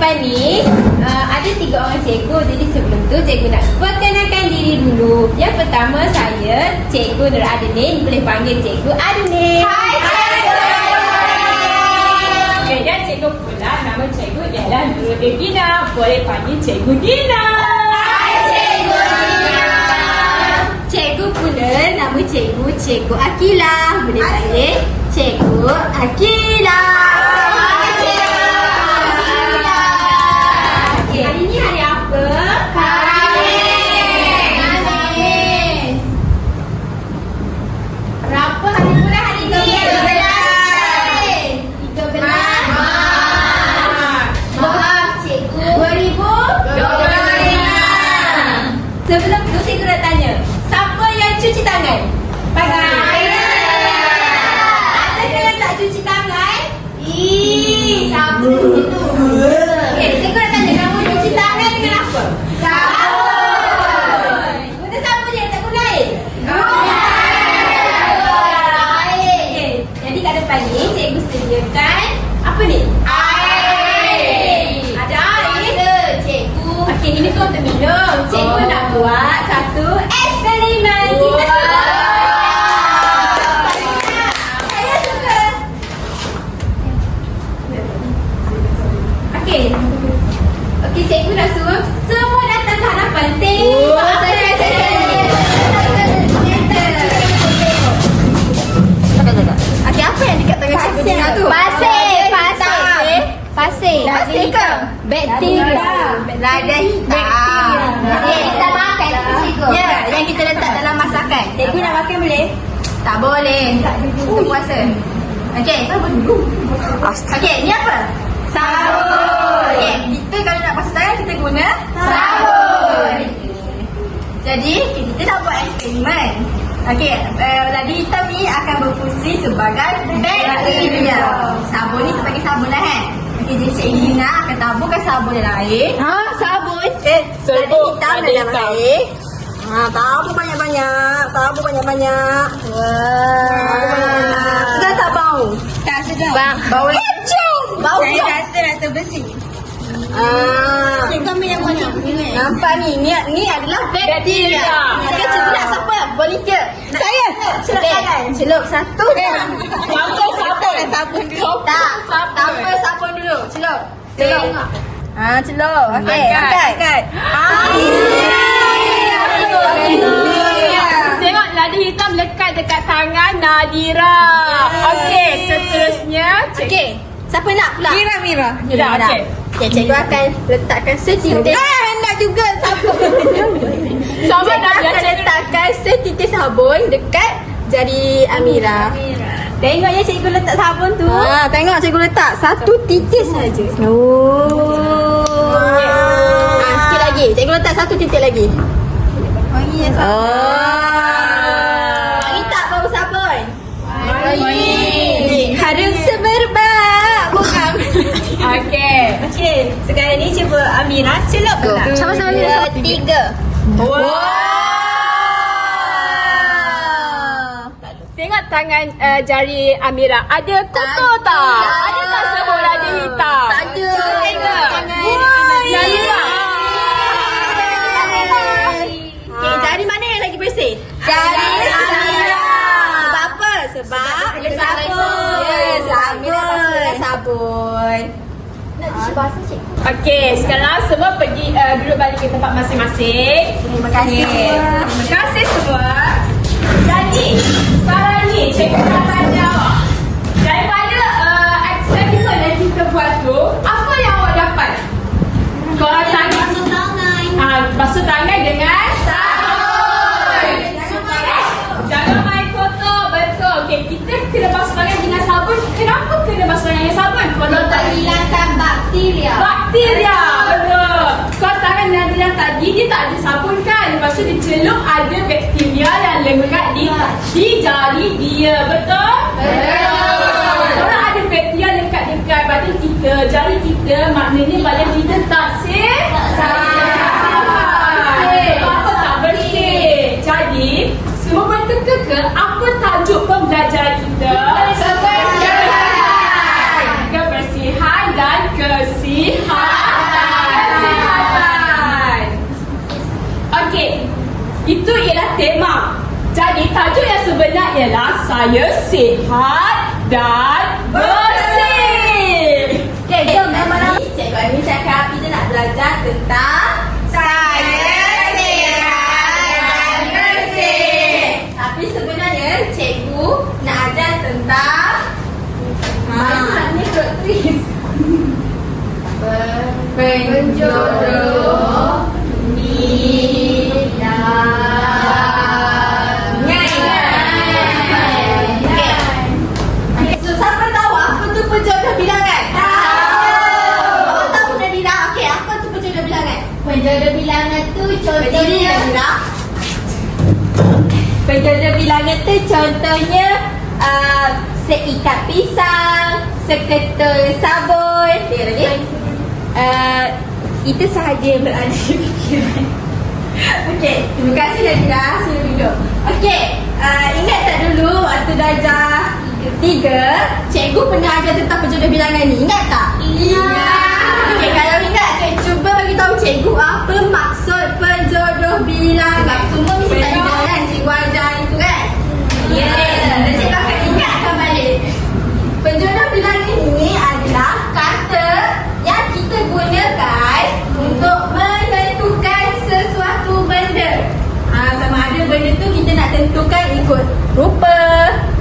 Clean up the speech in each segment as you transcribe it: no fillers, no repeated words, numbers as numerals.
depan ni ada 3 orang cikgu. Jadi sebelum tu cikgu nak perkenalkan diri dulu. Yang pertama saya, Cikgu Nur Adenin. Boleh panggil Cikgu Adenin. Hai cikgu. Okay, dan cikgu pula nama cikgu ialah Nurul Gina. Boleh panggil Cikgu Gina. Hai cikgu Gina. Cikgu pula nama cikgu, Cikgu Akila. Boleh panggil Cikgu Akila. Okey, hari ni hari apa? Khamis. Berapa hari pula hari ni? 13. Maaf cikgu. 2025. Sebelum tu cikgu nak tanya, siapa yang cuci tangan? Ada yang tak cuci tangan? Siapa itu? Okey, cikgu nak tanya, kamu cuci tangan dengan apa? Sabun. Guna sabun je, tak guna air? Okey, jadi kat depan ni cikgu sediakan apa ni? Air. Ada air? Ada cikgu. Okey, ini tu untuk minum. Cikgu nak buat satu eksperimen. Kita suka. Saya suka. Okey. Okey, cikgu nak suruh semua datang ke hadapan. Tengok apa yang saya Okey, apa yang dekat tangan cikgu Dina tu? Pasir. Pasir ke? Bakteria. Lada hitam. Kita makan tu cikgu. Ya, yang kita letak dalam masakan. Cikgu nak makan boleh? Tak boleh. Kita puasa. Okey, sabun dulu. Okey, ni apa? Sabun. Okey, kita kalau nak basuh tangan kita guna Sabun. Jadi, kita nak buat eksperimen. Okey, lada hitam ni akan berfungsi sebagai bakteria. Sabun ni sebagai sabun lah kan? Okey, jadi Cikgu Dina akan taburkan sabun dalam air. Sabun? Lada Sebut hitam lada dalam hitam. air. Tabur banyak-banyak. Tabur banyak-banyak. Wah. Sedap tak bau? Tak sedap. Bau bau Saya rasa dah terbersih. Cikgu ambil yang mana? nampak ni adalah bakteria. Okey, cikgu nak siapa? Volunteer. Saya. Celup tangan. Celup satu. Tanpa sabun. Sabun dulu. Tak. Tanpa sabun dulu. Celup. Celup. Celup. Okey, angkat. Tengok lada hitam lekat dekat tangan Nadira. Okey, seterusnya Okey. Siapa nak pula? Mira. Mira, okey. Okey, cikgu akan letakkan setitik. Nak juga sabun. Sama Cikgu dah akan biasa. letakkan setitik sabun dekat jari Amira. Tengok ya cikgu letak sabun tu. Tengok cikgu letak satu titik saja. Sikit lagi. Cikgu letak satu titik lagi. Wangi ya Wangi tak bau sabun? Wangi. Harum semerbak. Bukan. Okey. Okey, sekarang ni cuba Amira celup pula. Sama-sama Amira. 3. Tengok tangan jari Amira. Ada kotor tak? Ada tak sebut lada hitam? Tak ada. Tengok. Tangan Jari tak? Okey, jari mana yang lagi bersih? Jari Amira. Sebab apa? Sebab ada sabun. Ya, sabun. Sabun. Nak tisu basah cikgu? Okey, sekarang semua pergi duduk balik ke tempat masing-masing. Terima kasih. Terima kasih semua. Jadi, sekarang ni cikgu nak tanya awak. Daripada eksperimen yang kita buat tu, apa yang awak dapat? Korang tanya. Basuh tangan dengan sabun. Jangan main kotor. Betul. Okey, kita kena basuh tangan dengan sabun. Kenapa kena basuh tangan dengan sabun? Kalau tak Hilangkan bakteria. bakteria. Betul. Kalau tangan Nadira tadi dia tak ada sabun kan. Lepas tu dia celup ada bakteria yang lekat di jari dia. Betul? Betul. Kalau ada bakteria lekat dekat badan kita, jari kita, maknanya badan kita tak apa tak bersih. Jadi semua betul ke apa tajuk pembelajaran kita? Kebersihan dan kesihat. Jadi tajuk yang sebenar ialah saya sihat dan bersih. Okay, jom nama-nama. Cikgu Aini cakap kita nak belajar tentang saya sihat dan bersih. Tapi sebenarnya cikgu nak ajar tentang ni tulis penjodoh bilangan. So, siapa tahu apa tu penjodoh bilangan? Tahu. Tahu Nadira? Okey, apa tu penjodoh bilangan? Penjodoh bilangan tu contohnya. Penjodoh bilangan tu contohnya seikat pisang, seketul sabun. Okay, lagi? Itu sahaja yang berada di fikiran. Okey, terima kasih Nadira. Sila duduk. Okey, ingat tak dulu waktu darjah 3, cikgu pernah ajar tentang penjodoh bilangan ni. Ingat tak? Ingat. Okey, kalau ingat, cuba bagi tahu cikgu apa maksud penjodoh bilangan. Sebab semua mesti tak ingat kan cikgu ajar itu kan? Ya. Dan cikgu akan ingatkan balik. Penjodoh bilangan ini adalah kata yang kita gunakan untuk menentukan sesuatu benda. Sama ada benda tu kita nak tentukan ikut rupa,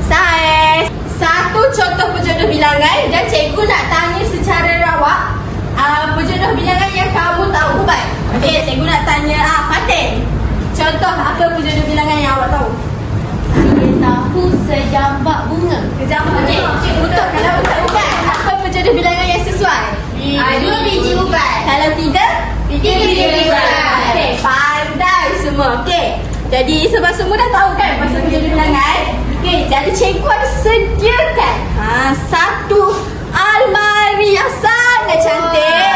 saiz. Satu contoh penjodoh bilangan dan cikgu nak tanya secara rawak penjodoh bilangan yang kamu tahu baik. Okey, cikgu nak tanya Fatin. Contoh apa penjodoh bilangan yang awak tahu? 3 tahu sejambak bunga. Kejap. Okey, cikgu betul. Kalau betul bukan, apa penjodoh bilangan yang sesuai? 2 biji ubat. Kalau 3 biji ubat. Okey, pandai semua. Okey. Jadi sebab semua dah tahu kan pasal penjodoh bilangan. Okey, jadi cikgu ada sediakan satu almari yang sangat cantik.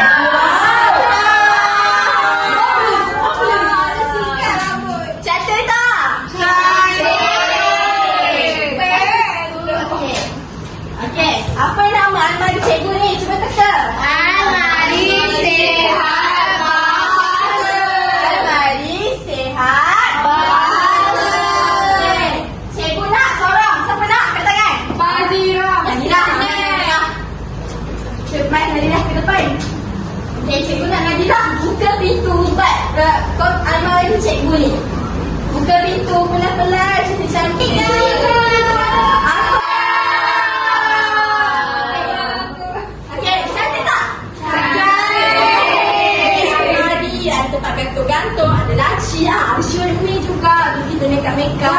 Cantik tak? Okey, apa nama almari cikgu ni? Cuba teka. Almari sihat bahagia. Almari sihat bahagia. Cikgu nak sorang. Siapa nak? Kat tangan. Fazira. Nadira. Cepat Nadira ke depan. Okey, cikgu nak Nadira buka pintu ubat almari cikgu ni. Buka pintu pelan-pelan, cantik-cantik. Okey, cantik tak? Almari ada tempat gantung-gantung, ada laci, ada syurga ni juga untuk kita makeup-makeup.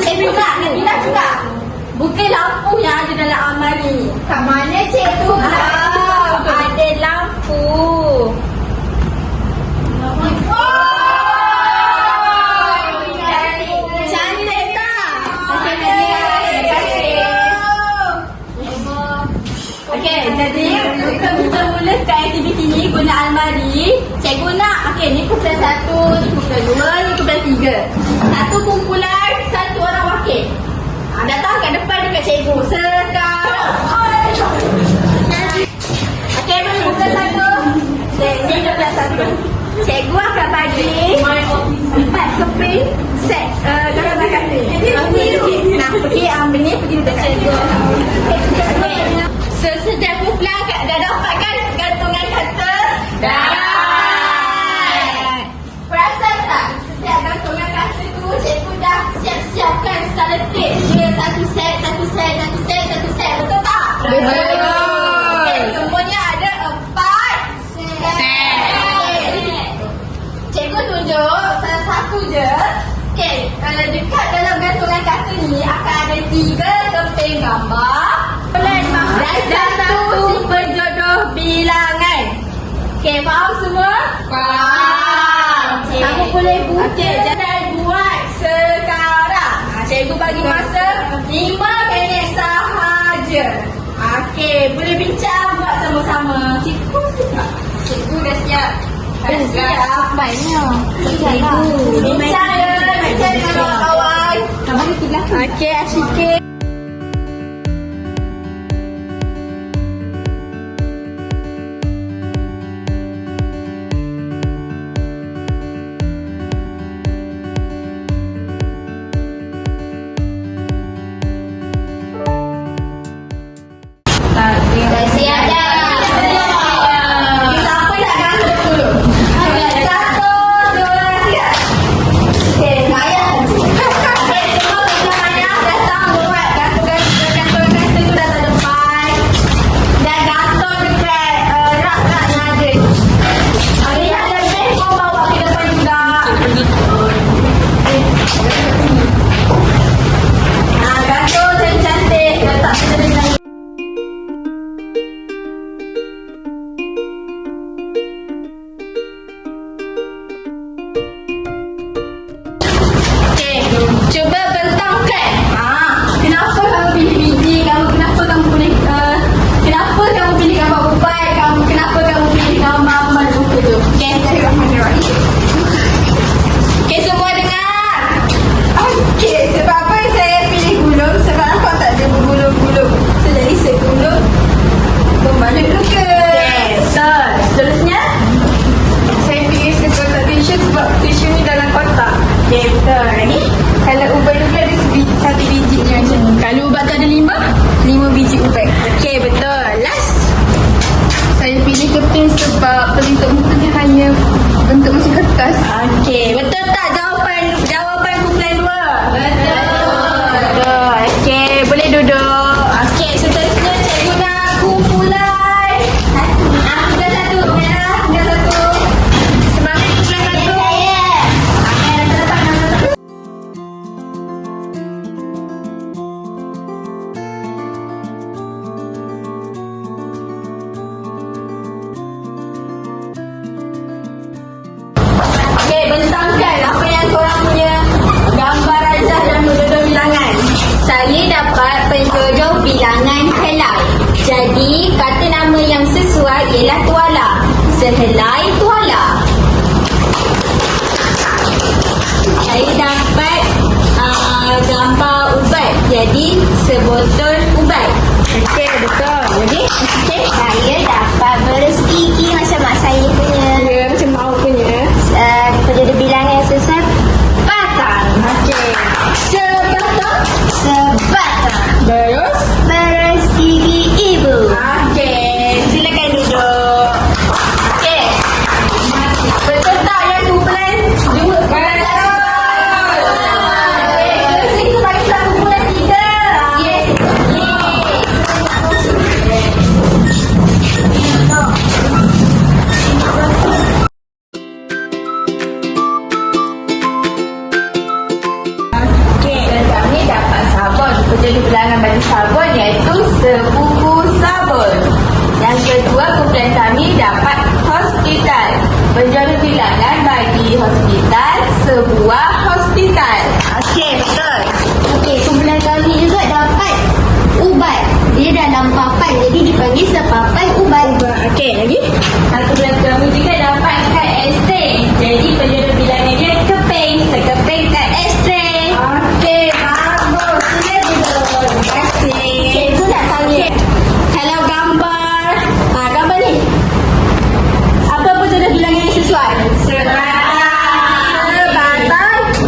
Cikgu nak Nadira juga. Buka lampu yang ada dalam almari ni. Kat mana cikgu? Ada lampu. Cantik tak? Okey, Nadira. Terima kasih. Okey, jadi kita mulakan aktiviti ni guna almari. Cikgu nak, okey, ni kumpulan 1, ni kumpulan 2, ni kumpulan 3. Satu kumpulan, satu orang wakil. Datang kat depan dekat cikgu. Sekarang. Okey, kumpulan 1. Ni kumpulan 1. Cikgu akan bagi 4 keping set gambar katil. Nak pergi ambil ni, pergi dekat cikgu. Sesediak kumpulan dah dapat kan gantungan kata? Dah. Perasan tak? Setiap gantungan kata tu cikgu dah siap-siapkan selotip. Dia satu set. Betul tak? Betul. Okay, semuanya ada 4 set. Cikgu tunjuk salah satu je. Okey, dekat dalam gantungan kata ni akan ada 3 keping gambar dan satu penjodoh bilangan. Okey, faham semua? Faham. Kamu boleh buka. Okey, jadi buat sekarang. Cikgu bagi masa 5 minit sahaja. Okey, boleh bincang buat sama-sama. Cikgu siap. Cikgu dah siap. Dah siap. Baiknya. Bincang dengan kawan-kawan. Okey, asyik. saya pilih keping sebab pelitup muka dia hanya bentuk macam kertas. Okey, betul tak jawapan kumpulan 2? Betul. Okey, boleh duduk. Okey, seterusnya cikgu nak kumpulan. Kumpulan 1, merah, kumpulan 1. Semangat kumpulan 1. Okey, ada depan nombor 1. Okey, bentangkan apa yang korang punya gambar rajah dan penjodoh bilangan. Saya dapat penjodoh bilangan helai. Jadi, kata nama yang sesuai ialah tuala. Sehelai tuala. Saya dapat gambar ubat. Jadi, sebotol ubat. Okey, betul. Jadi, okey. Saya dapat berus gigi macam mak saya punya. Ya, macam mau punya. Penjodoh bilangan yang sesuai batang. Okey. Sebatang. Sebatang. Terus. Berus gigi ibu. Okey, silakan duduk. Okey. Betul tak yang kumpulan 2? Betul. Okey, seterusnya kita bagilah kumpulan 3. Yes. Okey, dan kami dapat sabun. Penjodoh bilangan bagi sabun iaitu sebuku sabun. Yang kedua, kumpulan kami dapat hospital. Penjodoh bilangan bagi hospital sebuah hospital. Okey, betul. Okey, kumpulan kami juga dapat ubat. Dia dalam papan, jadi dipanggil sepapan ubat. Okey, lagi? Kumpulan kami juga dapat kad ekstray. Jadi penjodoh bilangan dia keping. Sekeping kad ekstray. Okey, bagus. Sila duduk. Terima kasih. Cikgu nak tanya. Kalau gambar, gambar ni. Apa penjodoh bilangan yang sesuai? Sebatang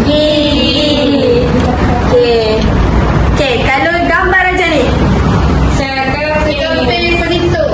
gigi. Okey. Okey, kalau gambar macam ni. Sekeping pelitup.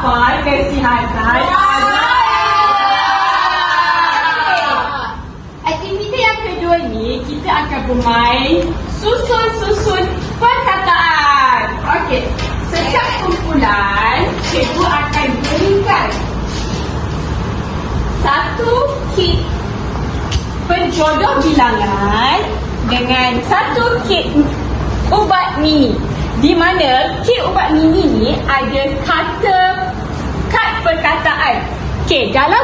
dapat kesihatan. Aktiviti yang kedua ni, kita akan bermain susun-susun perkataan. Okey, setiap kumpulan, cikgu akan berikan satu kit penjodoh bilangan dengan satu kit ubat mini. Di mana kit ubat mini ni ada kad perkataan. Okey, dalam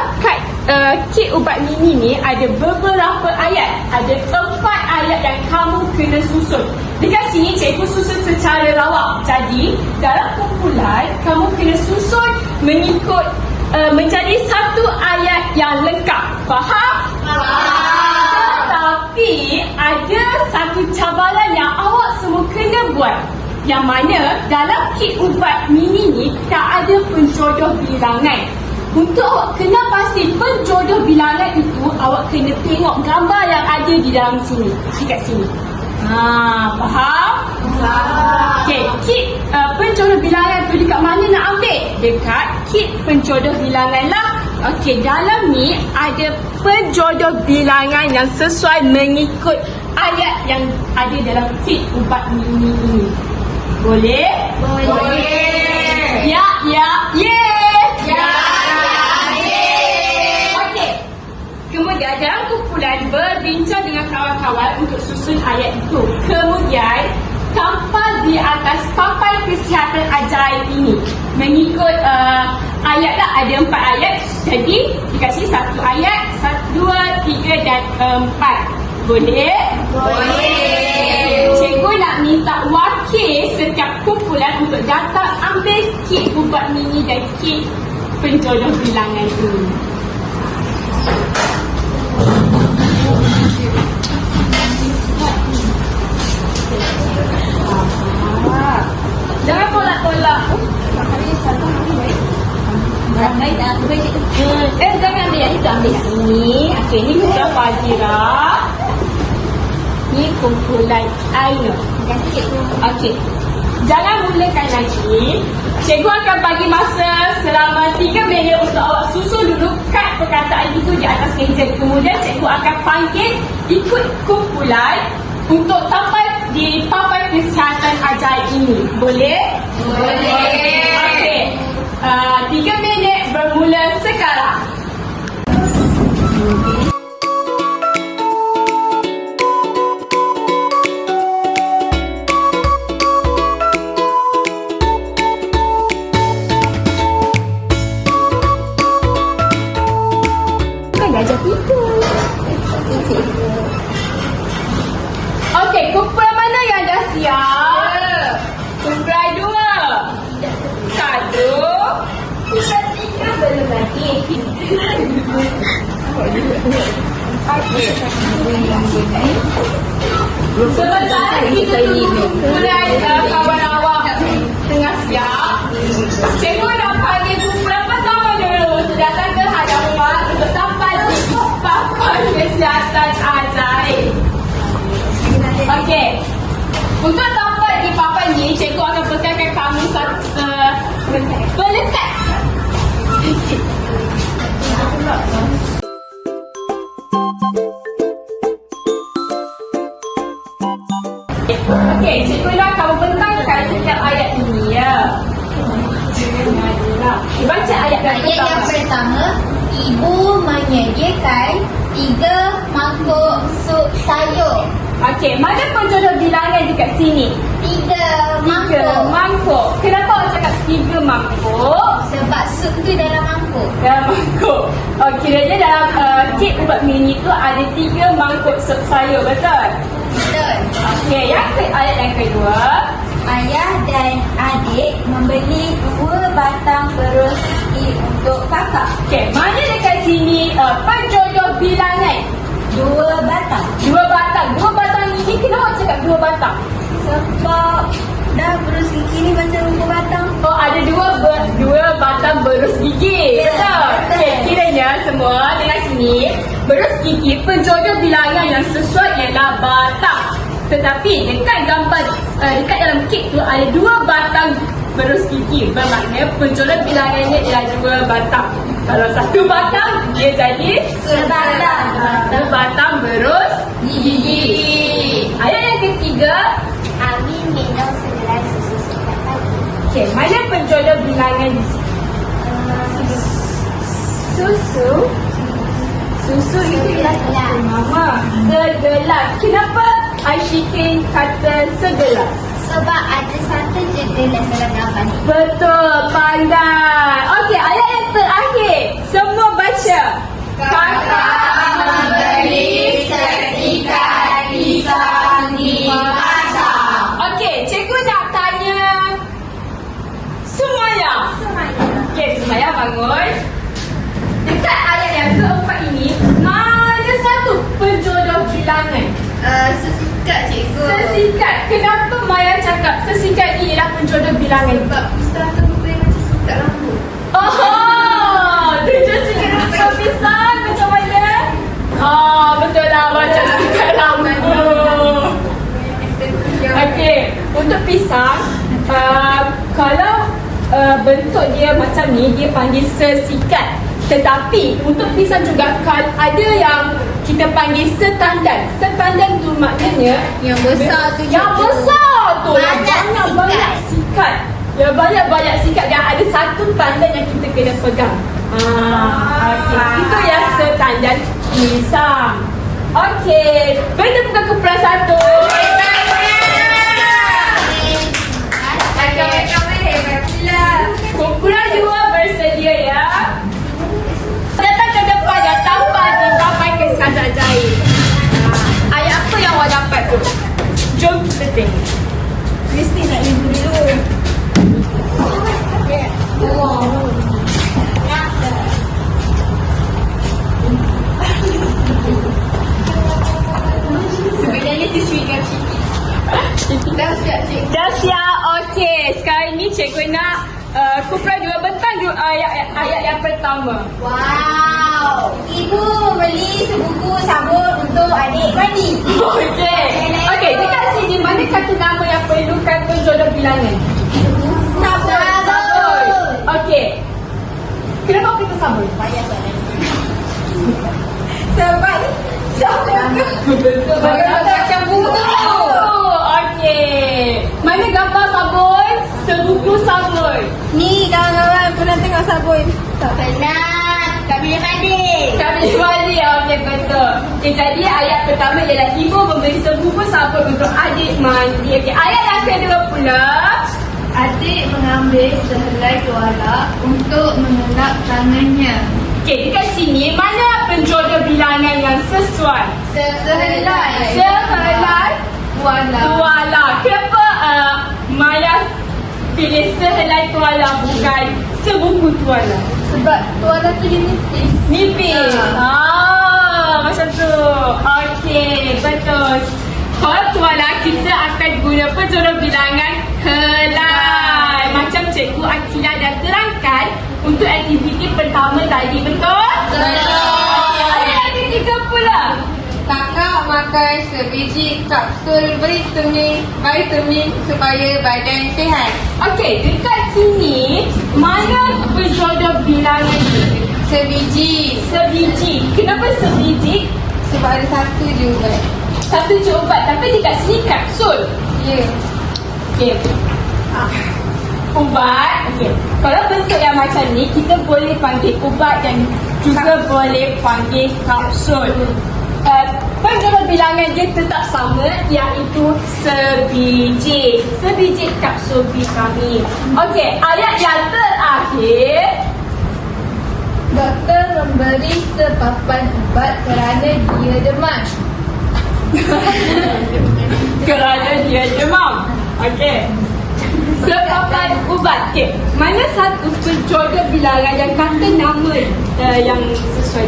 kit ubat mini ni ada beberapa ayat. Ada 4 ayat yang kamu kena susun. Dekat sini cikgu susun secara lawak. Jadi dalam kumpulan kamu kena susun mengikut menjadi satu ayat yang lengkap. Faham? Tapi ada satu cabaran yang awak semua kena buat. Yang mana dalam kit ubat mini ni tak ada penjodoh bilangan. Untuk awak kena pasti penjodoh bilangan itu, awak kena tengok gambar yang ada di dalam sini. Dekat sini. Faham? Okey, kit penjodoh bilangan tu dekat mana nak ambil? Dekat kit penjodoh bilangan lah. Okey, dalam ni ada penjodoh bilangan yang sesuai mengikut ayat yang ada dalam kit ubat mini ini. Boleh? Boleh. Ya. Okey. Kemudian dalam kumpulan berbincang dengan kawan-kawan untuk susun ayat itu. Kemudian tampal di atas papan kesihatan ajaib ini. Mengikut ayat lah, ada 4 ayat. Jadi dikasih 1 ayat, 1, 2, 3 dan 4. Boleh? Boleh. Cikgu nak minta wakil setiap kumpulan untuk datang ambil kit ubat mini dan kit penjodoh bilangan ini. Jangan tolak-tolak. Jangan ambil yang itu, ambil yang ini. Okey, ni kumpulan Fazira. Ni kumpulan Aina. Okey. Jangan mulakan lagi. Cikgu akan bagi masa selama 3 minit untuk awak susun dulu kad perkataan itu di atas meja. Kemudian cikgu akan panggil ikut kumpulan untuk tampal di papan kesihatan ajaib ini. Boleh? Boleh. Okey. 3 minit bermula sekarang. Okey, kumpulan mana yang dah siap? Kumpulan 2. 1. Kumpulan 3 belum lagi. Sebentar kita tunggu kumpulan kawan awak tengah siap. Cikgu nak panggil kumpulan pertama dulu untuk datang ke hadapan untuk tampal di papan kesihatan ajaib. Okey. Untuk tampal di papan ni, cikgu akan pekankan kamu pelekat. Okey, cikgu nak kamu bentangkan setiap ayat ini ya. Baca ayat yang pertama, ibu menyediakan 3 mangkuk sup sayur. Okey, mana penjodoh bilangan dekat sini? 3 3 mangkuk. Kenapa awak cakap 3 mangkuk? Sebab sup tu dalam mangkuk. Dalam mangkuk. Oh, kiranya dalam kit ubat mini tu ada 3 mangkuk sup sayur, betul? Betul. Okey, ayat yang kedua. Ayah dan adik membeli 2 batang berus gigi untuk kakak. Okey, mana dekat sini penjodoh bilangan? 2 batang. 2 batang. 2 batang ini kenapa awak cakap 2 batang? Sebab dah berus gigi ni macam 2 batang. Oh, ada 2 batang berus gigi. Ya, Betul? betul. Okey, kiranya semua dengan sini berus gigi penjodoh bilangan yang sesuai ialah batang. Tetapi dekat gambar dekat dalam kit tu ada 2 batang berus gigi. Bermakna penjodoh bilangannya ialah 2 batang. Kalau 1 batang, dia jadi Sebatang. 1 batang berus gigi. Ayat yang ketiga, Amin minum segelas susu sekat pagi. okey, mana penjodoh bilangan di sini? Susu itu ialah mama. Segelas. Kenapa Aisyikin kata segelas? Sebab ada satu je gelas dalam gambar ni. Betul, pandai. Okey, ayat yang terakhir. Semua baca. Kakak membeli seikat pisang di pasar. Okey, cikgu nak tanya Sumaya. Okey, Sumaya bangun. Dekat ayat yang keempat ini, mana satu penjodoh bilangan? Sesikat cikgu. Sesikat. Kenapa Maya cakap sesikat ni ialah penjodoh bilangan? Sebab pisang tu boleh macam sikat rambut. Oh, tunjuk sikit rambut pisang macam mana? Oh, betul lah macam sikat rambut. Okey, untuk pisang, kalau bentuk dia macam ni, dia panggil sesikat. Tetapi untuk pisang juga ada yang kita panggil setandan. Setandan tu maknanya Yang besar tu yang cikgu. besar tu Banyak banyak sikat. Ya, banyak-banyak sikat dan ada satu tandan yang kita kena pegang. Okey, itu yang setandan pisang. Okey, benda bukan kumpulan 1. Kumpulan 2 bersedia ya. Datang ke depan dan tambah di papan kesadak jahit. Ayat apa yang awak dapat tu? Jom kita tengok. Mesti nak ibu dulu. Sebenarnya tisu ikan ciki. Dah siap cikgu. Dah siap? Okey. Sekarang ni cikgu nak kumpulan 2 bentang ayat yang pertama. Wow. Ibu membeli sebuku sabun untuk adik mandi. Okey. Okey, dekat sini mana kata nama yang perlukan penjodoh bilangan? Sabun. Okey. Kenapa kita sabun? Payah soalan. Sebab Betul. macam buku. Okey. Mana gambar sabun? Sebuku sabun. Ni kawan-kawan pernah tengok sabun? Tak. Benar. Kak boleh mandi. Kami balik. Okey, betul. Okey, jadi ayat pertama ialah ibu membeli sebuku sabun untuk adik mandi. Okey, ayat yang kedua pula. Adik mengambil sehelai tuala untuk mengelap tangannya. Okey, dekat sini mana penjodoh bilangan yang sesuai? Sehelai Sehelai tuala. tuala. Kenapa Maya pilih sehelai tuala bukan sebuku tuala? Sebab tuala tu dia nipis. Nipis. Macam tu. Okey, betul. Kalau tuala kita akan guna penjodoh bilangan helai. Macam cikgu Akilah dah terangkan untuk aktiviti pertama tadi, betul? Betul. Ayat yang ketiga pula. Kakak makan sebiji kapsul vitamin supaya badan sihat. Okey, dekat sini mana penjodoh bilangan ni? Sebiji. Sebiji. Kenapa sebiji? Sebab ada satu je ubat. Satu je ubat, tapi dekat sini kapsul. Ya. Okey. Ubat. Okey. Kalau bentuk yang macam ni, kita boleh panggil ubat dan juga boleh panggil kapsul. Penjodoh bilangan dia tetap sama, iaitu sebiji. Sebiji kapsul vitamin. Okey, ayat yang terakhir. Doktor memberi sepapan ubat kerana dia demam. Kerana dia demam. Okey. Sepapan ubat. Okey. Mana satu penjodoh bilangan yang kata nama yang sesuai?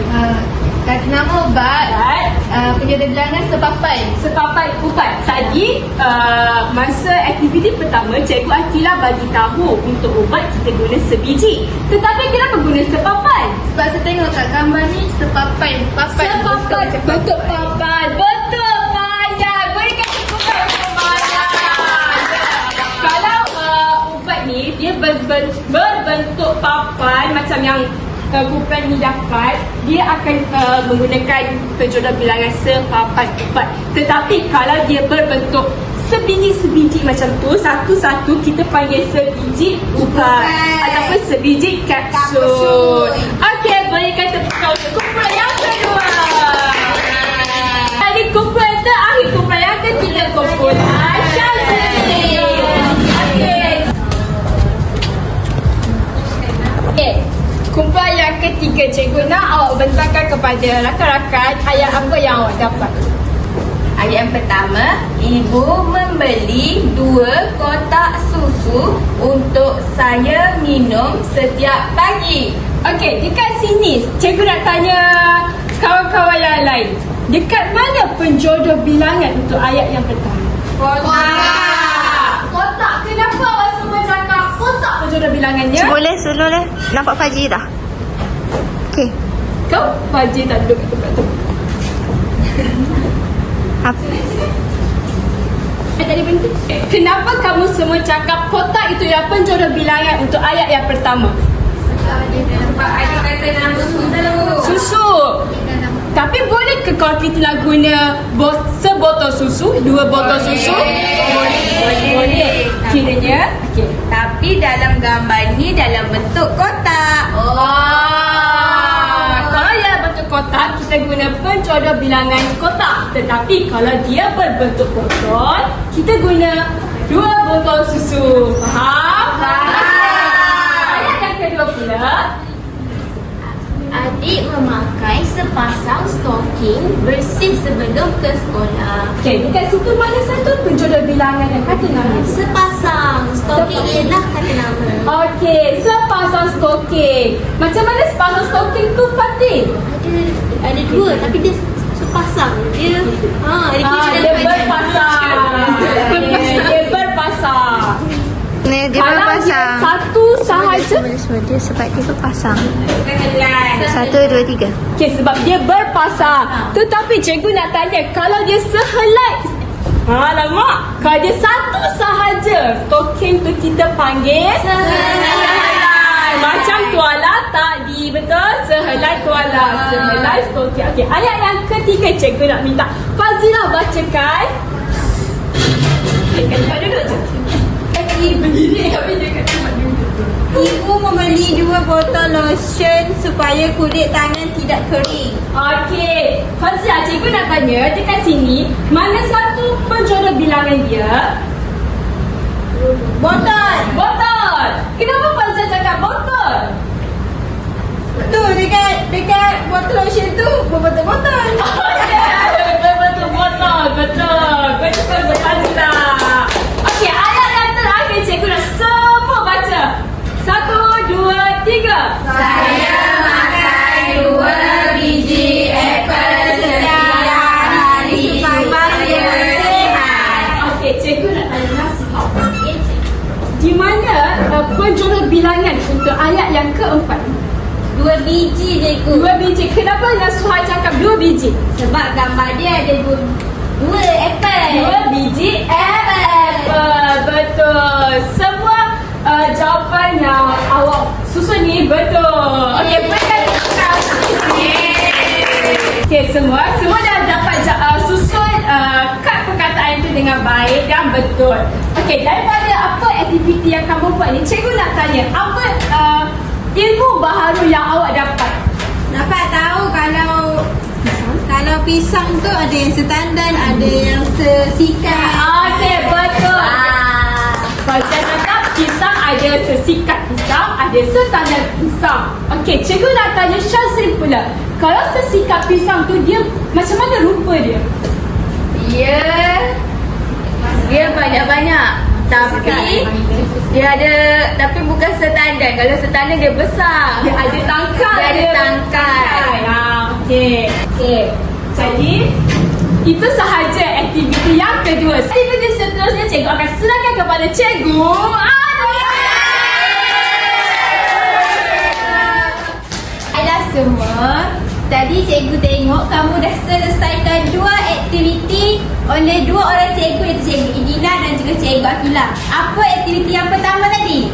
Kata nama ubat, Right? penjodoh bilangan sepapan. Sepapan ubat. Tadi masa aktiviti pertama Cikgu Akilah bagi tahu untuk ubat kita guna sebiji. Tetapi kenapa guna sepapan? Sebab saya tengok kat gambar ni sepapan. Sepapan. Betul papan. Betul pandai. Berikan tepuk tangan kepada Maya. Kalau ubat ni dia berbentuk papan macam yang kumpulan ni dapat, dia akan menggunakan penjodoh bilangan sepapan upat. Tetapi kalau dia berbentuk sebiji-sebiji macam tu, satu-satu kita panggil sebiji upat ataupun sebiji kapsul. Okey, berikan tepukan untuk kumpulan yang kedua. Jadi kumpulan terakhir, kumpulan yang ketiga, kumpulan Syazrin. Okey, kumpulan yang ketiga, cikgu nak awak bentangkan kepada rakan-rakan ayat apa yang awak dapat. Ayat yang pertama, ibu membeli 2 kotak susu untuk saya minum setiap pagi. Okey, dekat sini cikgu nak tanya kawan-kawan yang lain. Dekat mana penjodoh bilangan untuk ayat yang pertama? Kotak. Kotak. Kenapa awak semua cakap kotak penjodoh bilangannya? Boleh nampak Fajri dah. Okey. Kau Fajri tak duduk kat tempat tu. Tadi berhenti. Kenapa kamu semua cakap kotak itu yang penjodoh bilangan untuk ayat yang pertama? Nampak ada kata nama Susu. Tapi boleh ke kalau kita nak guna sebotol susu, 2 botol susu? Boleh. Kiranya, okey. Tapi dalam gambar ni dalam bentuk kotak. Kalau yang bentuk kotak, kita guna penjodoh bilangan kotak. Tetapi kalau dia berbentuk botol, kita guna 2 botol susu. Faham? Ayat yang kedua pula. Adik memakai sepasang stoking bersih sebelum ke sekolah. Okey, dekat situ mana satu penjodoh bilangan yang kata nama? Sepasang stoking ialah kata nama. Okey, sepasang stoking. Macam mana sepasang stoking tu, Fatin? Ada 2 tapi dia sepasang. Dia Dia berpasang. Dia berpasang. Dia Kalau berpasang. dia satu sahaja. Dia sebab dia berpasang. 1, 2, 3. Okey, sebab dia berpasang. Tetapi cikgu nak tanya, kalau dia sehelai, alamak, kalau dia satu sahaja, stoking tu kita panggil sehelai. Macam tuala tadi, betul? Sehelai tuala, sehelai stoking. Okey, ayat yang ketiga cikgu nak minta Fazilah bacakan. Kat tempat duduk je. Berdiri tapi dia kat tempat duduk. Ibu membeli 2 botol lotion supaya kulit tangan tidak kering. Okey, Fazia, cikgu nak tanya dekat sini, mana satu penjodoh bilangan dia? Botol. Botol. Kenapa Fazia cakap botol? Tu dekat botol lotion tu berbotol-botol. Betul botol, betul. Betul Fazia. Okey, ayat yang terakhir cikgu nak semua baca. 1, 2, 3. Saya makan 2 biji apple setiap hari supaya sihat. Okey, cikgu nak tanya nasihat. Di mana penjodoh bilangan untuk ayat yang keempat? 2 biji cikgu. 2 biji. Kenapa nasihat cakap 2 biji? Sebab gambar dia ada 2 apple. 2 biji apple. Betul. Semua jawapan yang awak susun ni betul. Okey, berikan tepuk. Okey, semua dah dapat susun kad perkataan itu dengan baik dan betul. Okey, daripada apa aktiviti yang kamu buat ni, cikgu nak tanya, apa ilmu baharu yang awak dapat? Dapat tahu kalau pisang tu ada yang setandan, ada yang sesikat. Okey, betul. Pasal cakap pisang ada sesikat pisang, ada setandar pisang. Okey, cikgu nak tanya Syazrin pula. Kalau sesikat pisang tu dia macam mana rupa dia? Dia banyak-banyak. Tapi bukan setandan. Kalau setandan dia besar. Dia ada tangkai. Dia ada tangkai. Okey. Jadi itu sahaja aktiviti yang kedua. Aktiviti seterusnya cikgu akan serahkan kepada cikgu. Alah semua. Tadi cikgu tengok kamu dah selesaikan 2 aktiviti oleh 2 orang cikgu, iaitu cikgu Idina dan juga cikgu Akilah. Apa aktiviti yang pertama tadi?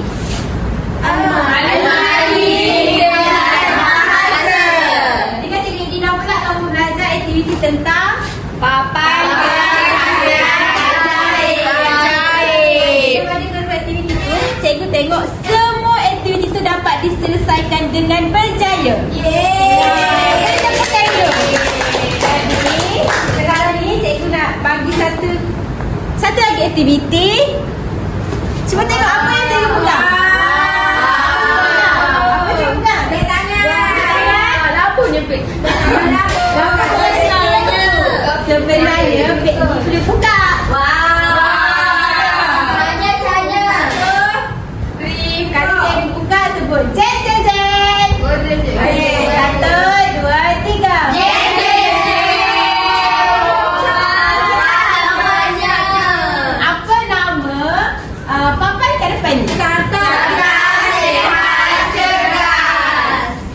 Almari dengan bahasa. Dengan Cikgu Dina pula kamu belajar aktiviti tentang papan aktiviti tu, cikgu tengok semua aktiviti tu dapat diselesaikan dengan berjaya. Boleh tepuk tangan. Jadi, sekarang ni cikgu nak bagi satu lagi aktiviti. Cuba tengok apa yang cikgu pegang. Apa cikgu pegang? Beg tangan. Lapunya pek. Sebenarnya beg ni boleh buka. Kalau cikgu buka sebut jen jen jen. Okey, 1, 2, 3. Apa nama papan kat depan ni?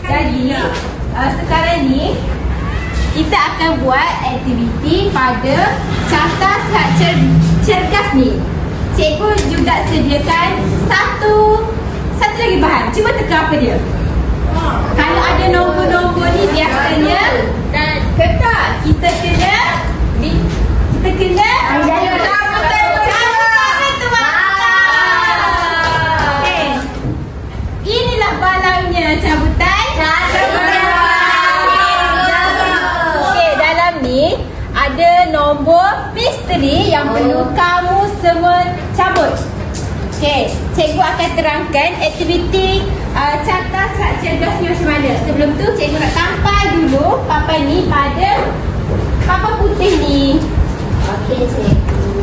Jadi, sekarang ni kita akan buat aktiviti pada carta sihat cergas ni. Cikgu juga sediakan satu lagi bahan. Cuba teka apa dia? Kalau ada nombor-nombor ni biasanya kertas. Kita kena okey. Inilah balangnya cabutan. Okey, dalam ni ada nombor misteri yang perlu kamu semua cabut. Okey, cikgu akan terangkan aktiviti carta sihat cergas ni macam mana. Sebelum tu cikgu nak tampal dulu papan ni pada papan putih ni. Okey, cikgu.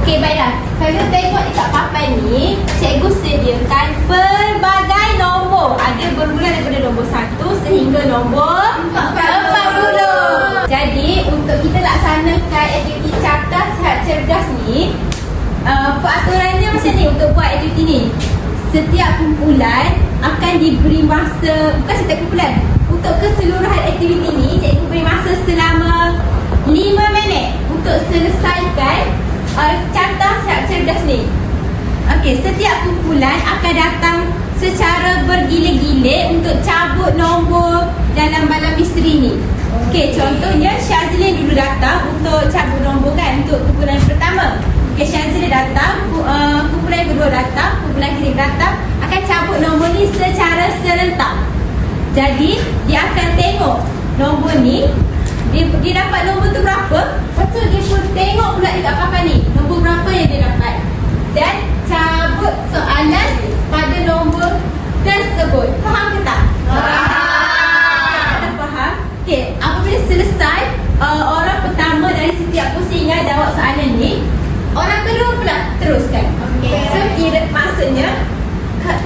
Okey, baiklah. Kalau tengok dekat papan ni, cikgu sediakan pelbagai nombor. Ada bermula daripada nombor 1 sehingga nombor 40. Jadi, untuk kita laksanakan aktiviti carta sihat cergas ni, peraturannya macam ni untuk buat aktiviti ni. Setiap kumpulan akan diberi masa, bukan setiap kumpulan, untuk keseluruhan aktiviti ni, cikgu beri masa selama 5 minit untuk selesaikan carta sihat cerdas ni. Okey, setiap kumpulan akan datang secara bergila-gila untuk cabut nombor dalam balang misteri ni. Okey, contohnya Syazlin dulu datang untuk cabut nombor kan untuk kumpulan pertama. Okey, Syazlin datang, kumpulan kedua datang, kumpulan ketiga datang, akan cabut nombor ni secara serentak. Jadi, dia akan tengok nombor ni, dia dapat nombor tu berapa, lepas tu dia pun tengok pula dekat papan ni nombor berapa yang dia dapat dan cabut soalan pada nombor tersebut. Faham ke tak? Faham. Faham? Okey, apabila selesai orang pertama dari setiap pusingan jawab soalan ni, orang kedua pula teruskan. So, maksudnya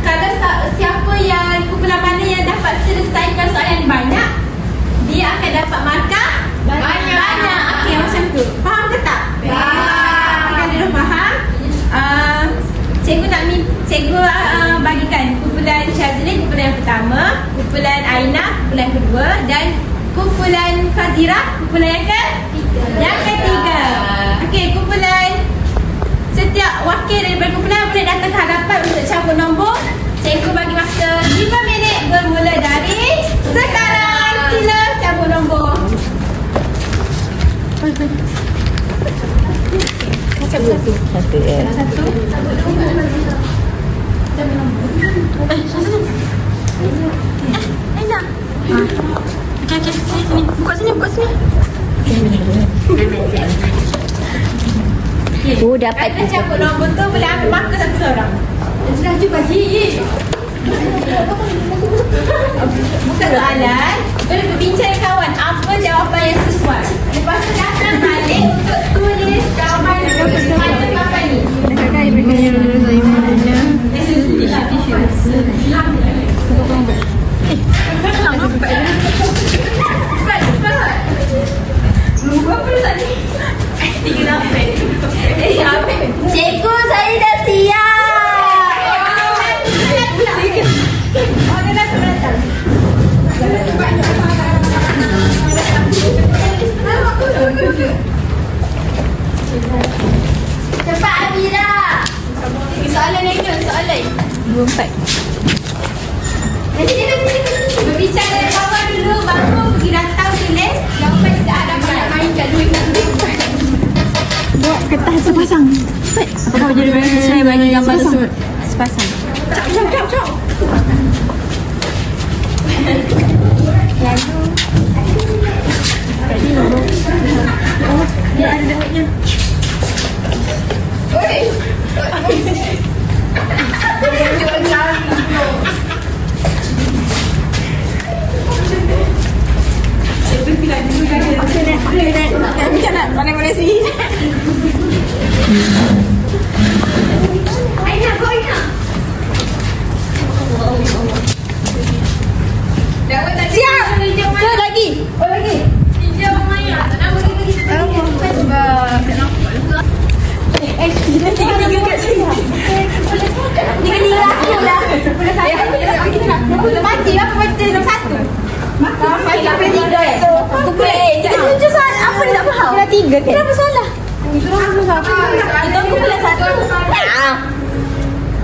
kalau siapa yang kumpulan mana yang dapat selesaikan soalan banyak, dia akan dapat markah banyak. Okey, macam tu. Faham ke tak? Kalau dah faham, cikgu bagikan kumpulan Syazlin kumpulan yang pertama, kumpulan Aina kumpulan kedua dan kumpulan Fazira kumpulan yang ketiga. Okey, kumpulan setiap wakil daripada kumpulan boleh datang ke hadapan untuk cabut nombor. Cikgu bagi masa 5 minit bermula dari sekarang. Sila cabut nombor. Cabut satu. Cabut nombor. Aina. Okey, sini. Buka sini. Oh, dapat Kita cabut nombor tu boleh ambil markah satu seorang. Sudah cuba Cik. Buka soalan, boleh berbincang dengan kawan apa jawapan yang sesuai. Lepas tu datang balik untuk tulis jawapan yang sesuai pada papan ni. Cikgu, saya dah siap. Oh, dia datang. jadi saya bagi gambar tersebut sepasang. Macam nak pandai-pandai sini. Aina, kau Aina. Siap. Tu lagi. Oh lagi. Hijau Maya. Tak nak bagi kita. Tiga kat sini. Tiga lagi lah. Boleh saya. Boleh mati apa baca nombor 1? Sampai tiga Kita lucu soal apa dia tak faham? Kena 3 kan? Kenapa salah? Kita kumpulan 1.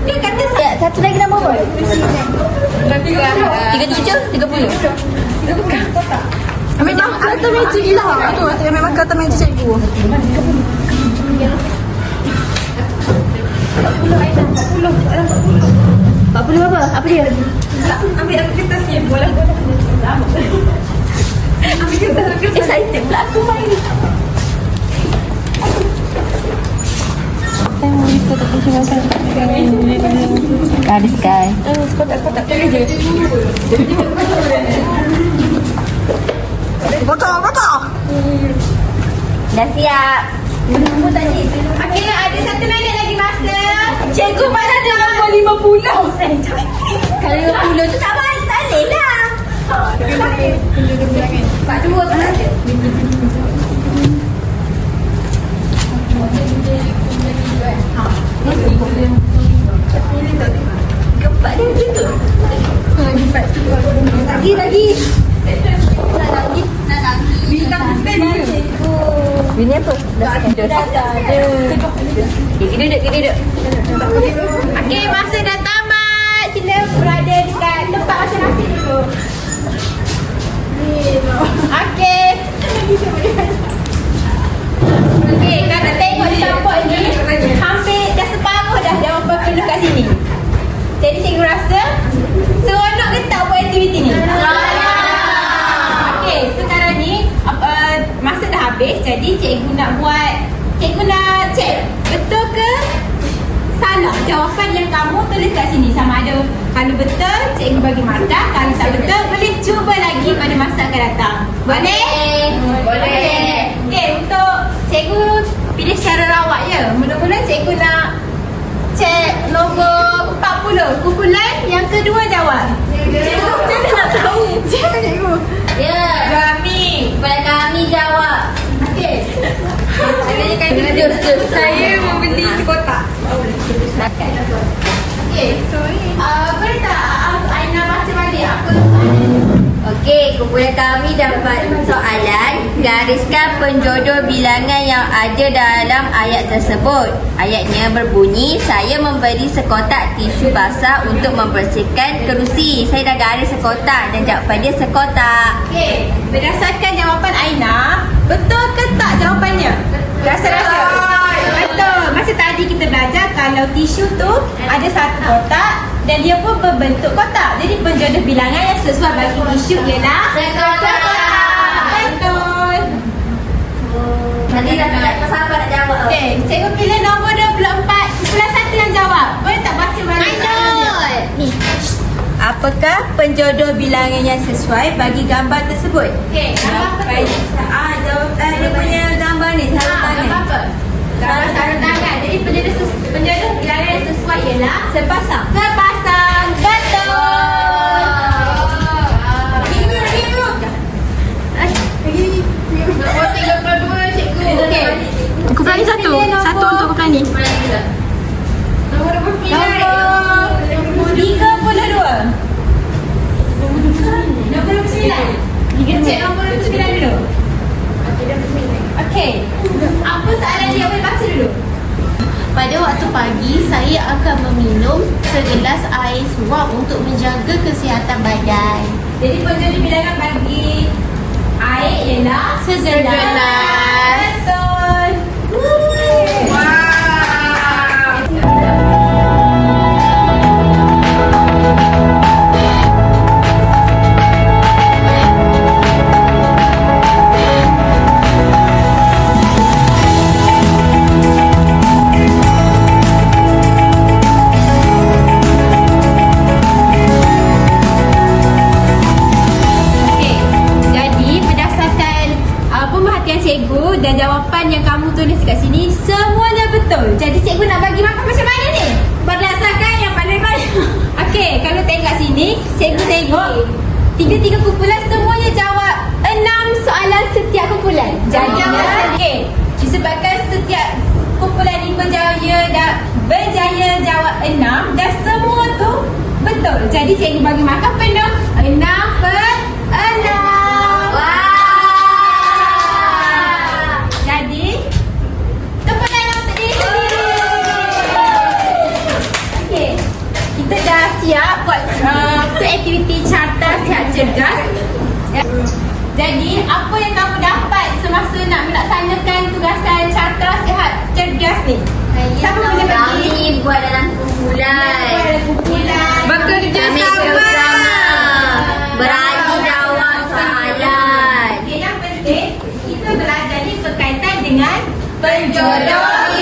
Dia kata satu lagi nama apa? 37, 30. Memang kata meja je lah. Itu memang kata meja cikgu. 40 apa? Apa dia? Ambil aku kertasnya. Bola. Ambil kertas. Excited pula aku main. Garis kai. Kotak-kotak cari je. Kotak. Dah siap. Okey, ada 1 minit lagi masa. Cikgu mana ada nombor 50? Kalau 50 tu tak boleh lah. Pak 2 tak ada. Gempak dia gitu. Lagi. Nak lagi. Bintang pen dia. Ini apa? Dah tidur. Duduk. Okey, masa dah tamat. Sila berada dekat tempat masing-masing dulu. Okey. Okey, kalau nak tengok di tampuk ni, hampir dah separuh dah jawapan penuh kat sini. Jadi cikgu rasa seronok ke tak buat aktiviti ni? Okey, sekarang ni masa dah habis. Jadi cikgu nak cek betul ke salah jawapan yang kamu tulis kat sini. Sama ada kalau betul, cikgu bagi markah. Kalau tak betul, boleh cuba lagi pada masa akan datang. Boleh? Boleh. Okey, untuk cikgu pilih secara rawak je. Mula-mula cikgu nak cek nombor 40. Kumpulan yang kedua jawab. Cikgu nak tahu. Cikgu. Ya. Kami. Kepada kami jawab. Okey. Saya membeli kotak. Okey. Boleh tak Aina baca balik apa? Okey, kumpulan kami dapat soalan. Gariskan penjodoh bilangan yang ada dalam ayat tersebut. Ayatnya berbunyi, saya memberi sekotak tisu basah untuk membersihkan kerusi. Saya dah garis sekotak dan jawapan dia sekotak. Okey. Berdasarkan jawapan Aina, betul ke tak jawapannya? Rasa-rasa. Betul. Masa tadi kita belajar kalau tisu tu ada satu kotak dan dia pun berbentuk kotak. Jadi penjodoh bilangan yang sesuai bagi tisu ialah Sekotak. Betul. Nanti dah tak siapa nak jawab. Okey, cikgu pilih nombor 24. Kumpulan 1 yang jawab. Boleh tak baca balik? Ni. Apakah penjodoh bilangan yang sesuai bagi gambar tersebut? Okey, gambar apa tu? Jawapan dia punya gambar ni. Gambar apa? Gambar sarung tangan. Jadi penjodoh bilangan yang sesuai ialah Sepasang. sepasang. Betul. Okey. Kumpulan ni satu. Satu untuk kumpulan ni. Nombor 32. Nombor 9. Cek nombor 9 dulu. Okey. Apa soalan dia, boleh baca dulu? Pada waktu pagi, saya akan meminum segelas air suam untuk menjaga kesihatan badan. Jadi penjodoh bilangan bagi air ialah Segelas. Betul. Wow. dan jawapan yang kamu tulis kat sini semuanya betul. Jadi cikgu nak bagi markah macam mana ni? Berdasarkan yang paling banyak. Okey, kalau tengok kat sini, cikgu tengok tiga-tiga kumpulan semuanya jawab 6 soalan setiap kumpulan. Jadi, okey, disebabkan setiap kumpulan ni berjaya jawab 6 dan semua tu betul. Jadi cikgu bagi markah penuh 6/6. Jadi, tepuk tangan untuk diri sendiri. Okey, kita dah siap buat aktiviti carta sihat cerdas. Jadi, apa yang kamu dapat semasa nak melaksanakan tugasan carta sihat cerdas ni? Siapa boleh bagi? Kami buat dalam kumpulan. Bekerja Kami bersama. Berani jawab soalan. Okay, yang penting kita belajar ni berkaitan dengan Penjodohan.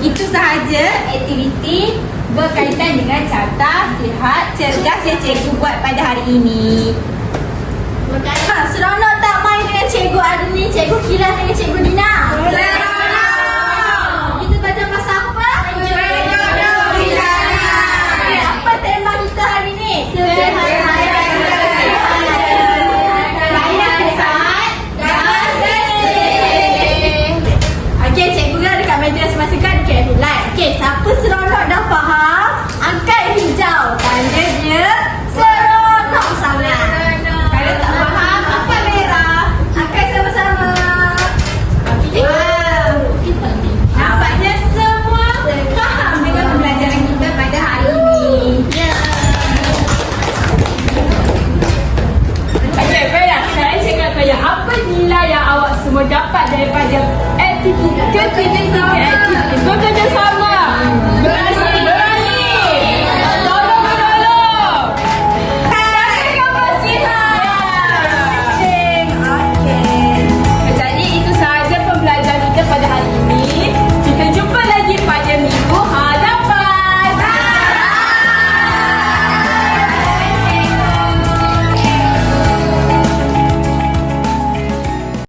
itu sahaja aktiviti berkaitan dengan carta sihat cerdas yang cikgu buat pada hari ini. Seronok tak main dengan cikgu hari ni? Cikgu Kiran dengan cikgu Dina. Kita belajar pasal apa? Okey, apa tema kita hari ni? Okey, cikgu kan dekat meja masing-masing dekat headline. Okey, siapa seronok dah faham? Angkat hijau. Tanda dia seronok sangat. Kalau tak faham, apa merah? Angkat sama-sama. Wow. Nampaknya semua faham dengan pembelajaran kita pada hari ini. Okey, baiklah. Sekarang cikgu nak tanya, apa nilai yang awak semua dapat daripada aktiviti ketiga aktiviti bekerjasama? Berani. Tolong menolong. Berikan persihan. Okey. Jadi itu sahaja pembelajaran kita pada hari ini.